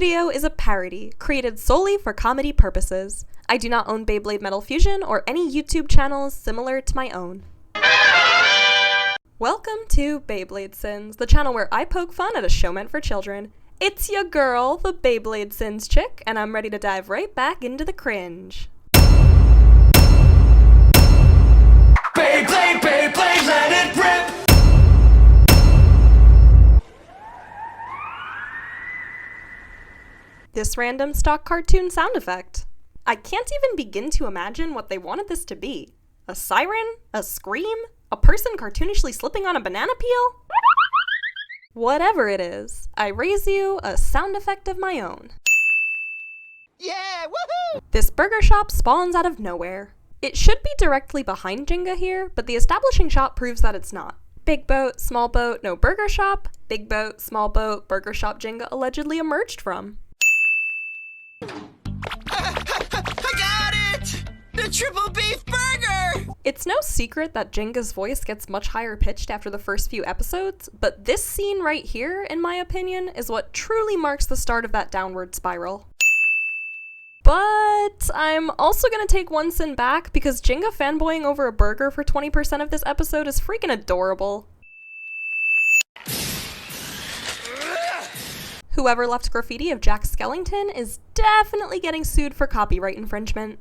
video is a parody, created solely for comedy purposes. I do not own Beyblade Metal Fusion or any YouTube channels similar to my own. Welcome to Beyblade Sins, the channel where I poke fun at a show meant for children. It's your girl, the Beyblade Sins chick, and I'm ready to dive right back into the cringe. Beyblade, Beyblade, let it rip! This random stock cartoon sound effect. I can't even begin to imagine what they wanted this to be. A siren? A scream? A person cartoonishly slipping on a banana peel? Whatever it is, I raise you a sound effect of my own. Yeah, woohoo! This burger shop spawns out of nowhere. It should be directly behind Jenga here, but the establishing shot proves that it's not. Big boat, small boat, no burger shop. Big boat, small boat, burger shop Jenga allegedly emerged from. I got it! The triple beef burger! It's no secret that Jenga's voice gets much higher pitched after the first few episodes, but this scene right here, in my opinion, is what truly marks the start of that downward spiral. But I'm also gonna take one sin back because Jenga fanboying over a burger for 20% of this episode is freaking adorable. Whoever left graffiti of Jack Skellington is definitely getting sued for copyright infringement.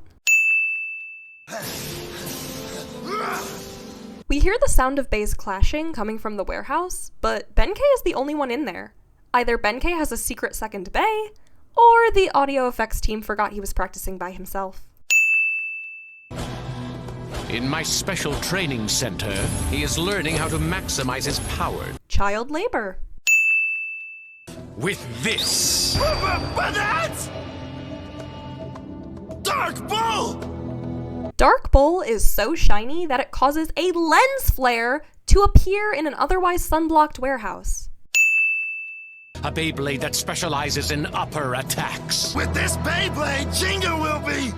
We hear the sound of bays clashing coming from the warehouse, but Benkei is the only one in there. Either Benkei has a secret second bay, or the audio effects team forgot he was practicing by himself. In my special training center, he is learning how to maximize his power. Child labor. With this! But that's... Dark Bull! Dark Bull is so shiny that it causes a lens flare to appear in an otherwise sun-blocked warehouse. A Beyblade that specializes in upper attacks. With this Beyblade, Jenga will be...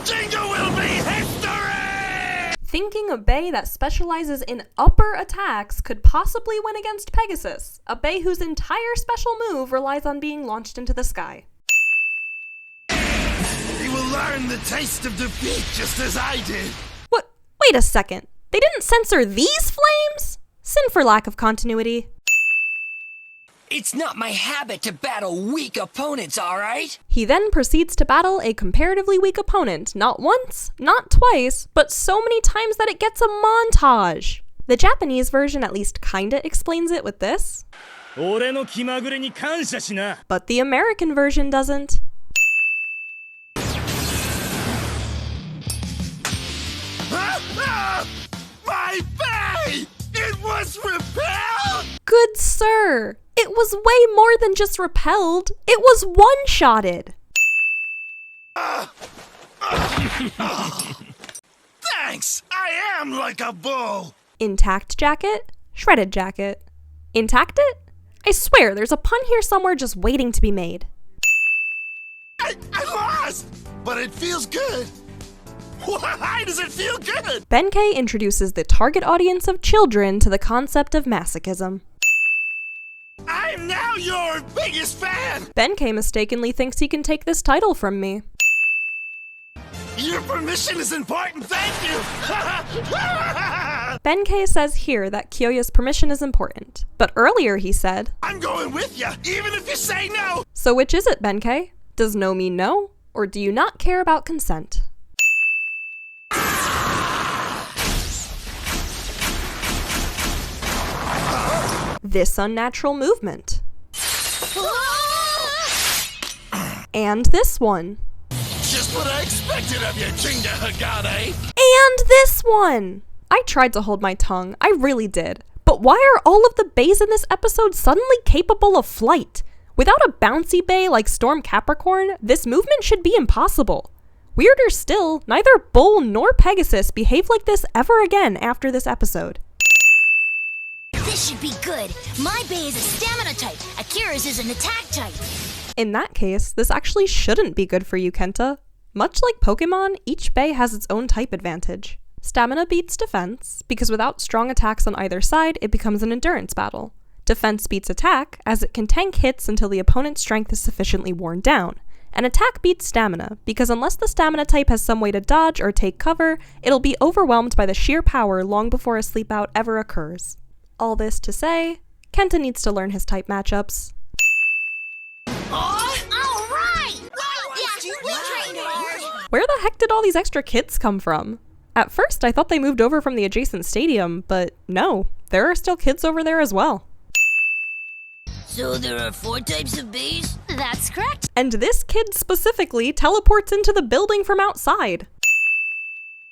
Jenga will be history! Thinking a bay that specializes in upper attacks could possibly win against Pegasus, a bay whose entire special move relies on being launched into the sky. He will learn the taste of defeat just as I did. What? Wait a second. They didn't censor these flames? Sin for lack of continuity. It's not my habit to battle weak opponents, alright? He then proceeds to battle a comparatively weak opponent, not once, not twice, but so many times that it gets a montage. The Japanese version at least kinda explains it with this. But the American version doesn't. My bay! It was repelled! Good sir, it was way more than just repelled. It was one-shotted. Thanks! I am like a bull! Intact jacket, shredded jacket. Intact it? I swear there's a pun here somewhere just waiting to be made. I lost! But it feels good! Why does it feel good? Benkei introduces the target audience of children to the concept of masochism. I'm now your biggest fan! Benkei mistakenly thinks he can take this title from me. Your permission is important, thank you! Benkei says here that Kyoya's permission is important, but earlier he said, I'm going with you, even if you say no! So which is it, Benkei? Does no mean no, or do you not care about consent? This unnatural movement. And this one. Just what I expected of you, Jenga Hagane! And this one! I tried to hold my tongue, I really did. But why are all of the bays in this episode suddenly capable of flight? Without a bouncy bay like Storm Capricorn, this movement should be impossible. Weirder still, neither Bull nor Pegasus behave like this ever again after this episode. This should be good. My bay is a stamina type. Akira's is an attack type. In that case, this actually shouldn't be good for you, Kenta. Much like Pokemon, each bay has its own type advantage. Stamina beats defense, because without strong attacks on either side, it becomes an endurance battle. Defense beats attack, as it can tank hits until the opponent's strength is sufficiently worn down. And attack beats stamina, because unless the stamina type has some way to dodge or take cover, it'll be overwhelmed by the sheer power long before a sleep out ever occurs. All this to say, Kenta needs to learn his type matchups. Alright! Yeah, we trained hard! Where the heck did all these extra kids come from? At first, I thought they moved over from the adjacent stadium, but no, there are still kids over there as well. So there are 4 types of bees? That's correct. And this kid specifically teleports into the building from outside.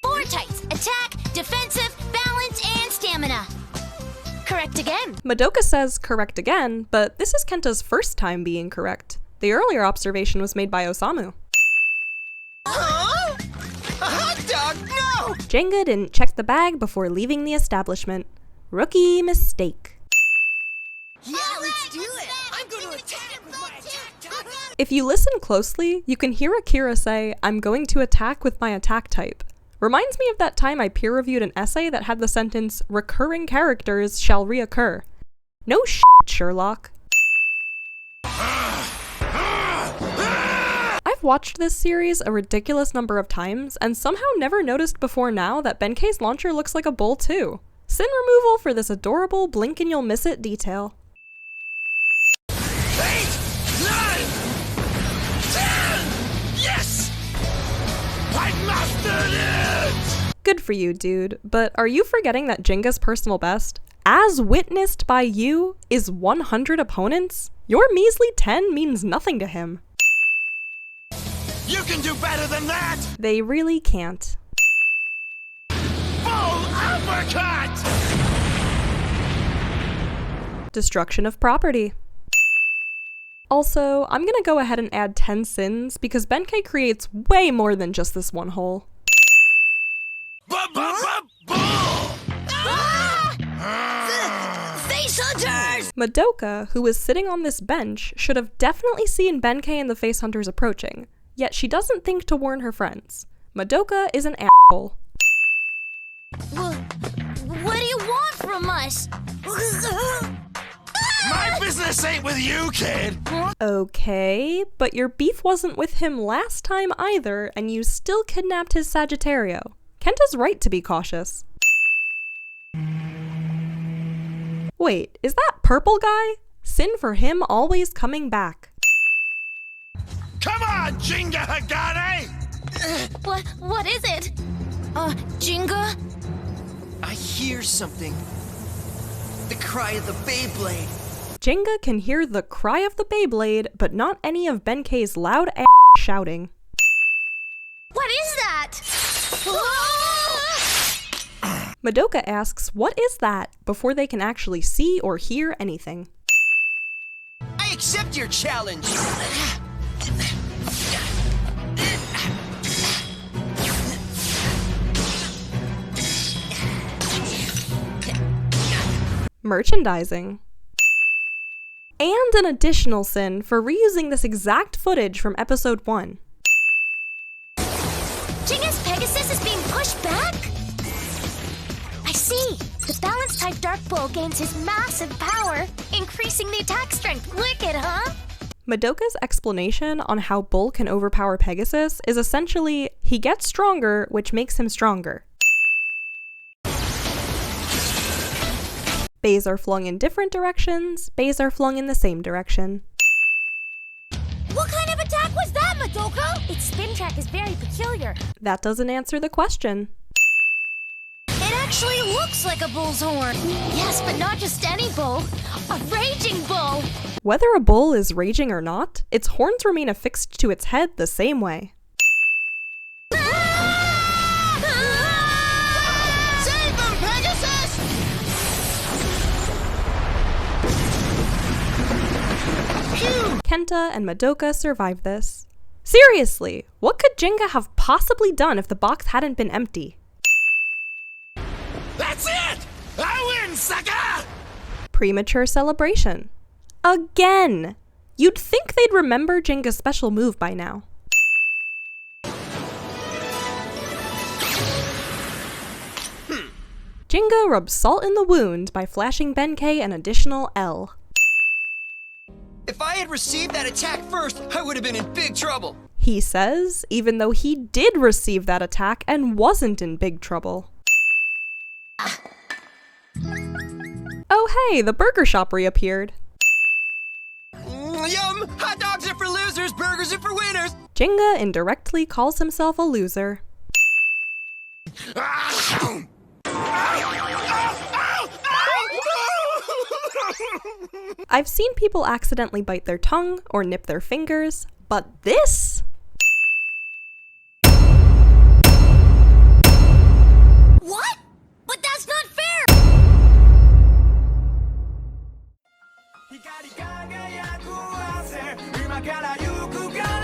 4 types: attack, defensive, balance, and stamina. Correct again. Madoka says correct again, but this is Kenta's first time being correct. The earlier observation was made by Osamu. Huh? A hot dog? No! Jenga didn't check the bag before leaving the establishment. Rookie mistake. Yeah, let's do it! I'm going to attack with my attack type! If you listen closely, you can hear Akira say, "I'm going to attack with my attack type." Reminds me of that time I peer-reviewed an essay that had the sentence, "Recurring characters shall reoccur." No shit, Sherlock. I've watched this series a ridiculous number of times, and somehow never noticed before now that Benkei's launcher looks like a bull too. Sin removal for this adorable blink and you'll miss it detail. 8, 9, 10! Yes! I mastered it! Good for you, dude, but are you forgetting that Jenga's personal best, as witnessed by you, is 100 opponents? Your measly 10 means nothing to him. You can do better than that! They really can't. Full uppercut! Destruction of property. Also, I'm gonna go ahead and add 10 sins because Benkei creates way more than just this one hole. Face hunters! Madoka, who is sitting on this bench, should have definitely seen Benkei and the face hunters approaching, yet she doesn't think to warn her friends. Madoka is an asshole. What do you want from us? My business ain't with you, kid! Okay, but your beef wasn't with him last time either, and you still kidnapped his Sagittario. Kenta's right to be cautious. Wait, is that purple guy? Sin for him always coming back. Come on, Jinga Hagane! What is it? Jinga? I hear something. The cry of the Beyblade. Jenga can hear the cry of the Beyblade, but not any of Benkei's loud ass shouting. What is that? Madoka asks, "What is that?" before they can actually see or hear anything. I accept your challenge. Merchandising. And an additional sin for reusing this exact footage from episode 1. Jinga's Pegasus is being pushed back? I see. The balance type Dark Bull gains his massive power, increasing the attack strength. Wicked, huh? Madoka's explanation on how Bull can overpower Pegasus is essentially, he gets stronger, which makes him stronger. Bays are flung in different directions, bays are flung in the same direction. What kind of attack was that, Madoka? Its spin track is very peculiar. That doesn't answer the question. It actually looks like a bull's horn. Yes, but not just any bull. A raging bull. Whether a bull is raging or not, its horns remain affixed to its head the same way. Save them, Pegasus! Kenta and Madoka survive this. Seriously, what could Jinga have possibly done if the box hadn't been empty? That's it! I win, sucker! Premature celebration. Again! You'd think they'd remember Jinga's special move by now. Jenga rubs salt in the wound by flashing Benkei an additional L. If I had received that attack first, I would have been in big trouble. He says, even though he did receive that attack and wasn't in big trouble. Oh hey, the burger shop reappeared. Yum! Hot dogs are for losers, burgers are for winners! Jenga indirectly calls himself a loser. I've seen people accidentally bite their tongue or nip their fingers, but this? What? But that's not fair!光り輝く汗今から行くが